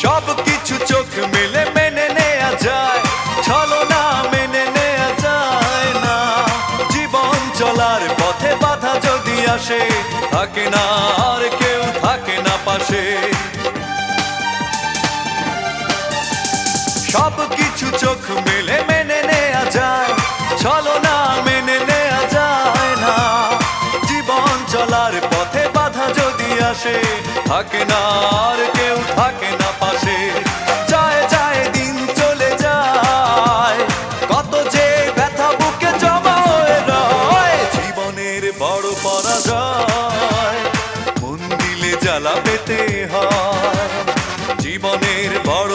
সব কিছু চোখ মেলে মেনে নেয়া যায়, ছলনা মেনে নেয়া যায় না। জীবন চলার পথে বাধা যদি আসে, থাকে না আর কেউ, থাকে না পাশে। সব কিছু চোখ মেলে মেনে নেয়া যায়, ছলনা মেনে নেয়া যায় না। জীবন চলার পথে বাধা যদি আসে, থাকে না আর কেউ, থাকে না পাশে। যায় যায় দিন চলে যায়, কত যে ব্যথা বুকে জমা হয়ে রয়। জীবনের বড় পরাজয়, মন দিলে জ্বালা পেতে হয়। জীবনের বড়